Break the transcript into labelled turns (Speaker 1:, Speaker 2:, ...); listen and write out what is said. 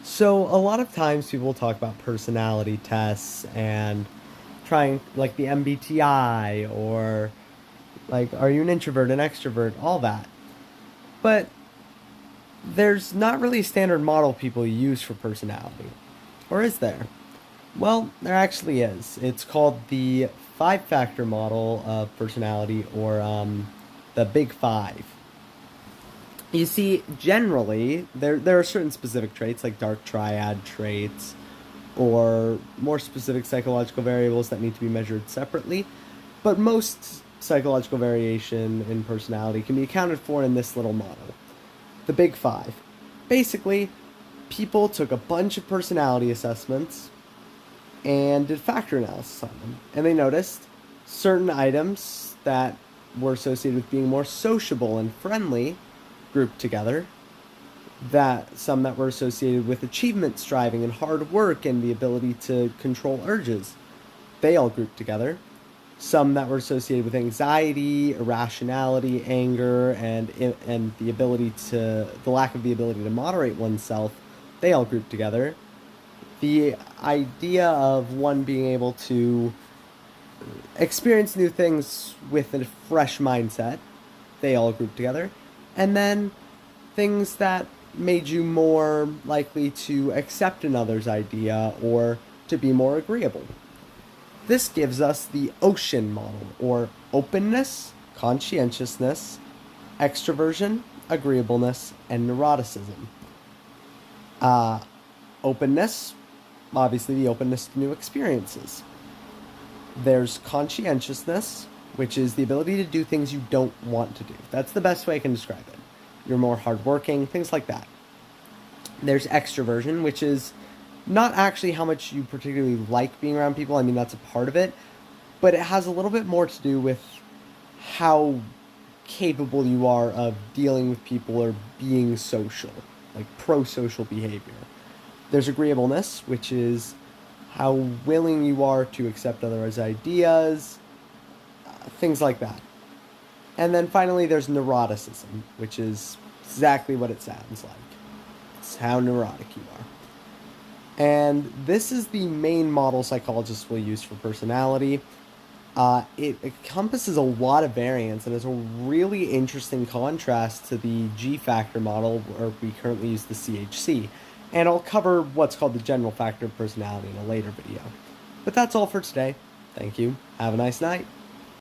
Speaker 1: So a lot of times people talk about personality tests and trying like the MBTI or like are you an introvert, an extrovert, all that. But there's not really a standard model people use for personality. Or is there? Well, there actually is. It's called the five factor model of personality or the Big Five. You see, generally, there are certain specific traits like dark triad traits or more specific psychological variables that need to be measured separately. But most psychological variation in personality can be accounted for in this little model, the Big Five. Basically, people took a bunch of personality assessments and did factor analysis on them. And they noticed certain items that were associated with being more sociable and friendly grouped together, that some that were associated with achievement striving and hard work and the ability to control urges, they all grouped together. Some that were associated with anxiety, irrationality, anger, and the lack of the ability to moderate oneself, they all grouped together. The idea of one being able to experience new things with a fresh mindset, they all grouped together. And then things that made you more likely to accept another's idea or to be more agreeable. This gives us the OCEAN model, or openness, conscientiousness, extroversion, agreeableness, and neuroticism. Openness, obviously, the openness to new experiences. There's conscientiousness, which is the ability to do things you don't want to do. That's the best way I can describe it. You're more hardworking, things like that. There's extroversion, which is not actually how much you particularly like being around people. I mean, that's a part of it, but it has a little bit more to do with how capable you are of dealing with people or being social, like pro social behavior. There's agreeableness, which is how willing you are to accept others' ideas, things like that. And then finally, there's neuroticism, which is exactly what it sounds like. It's how neurotic you are. And this is the main model psychologists will use for personality. It encompasses a lot of variance and is a really interesting contrast to the G factor model, where we currently use the CHC. And I'll cover what's called the general factor of personality in a later video. But that's all for today. Thank you. Have a nice night.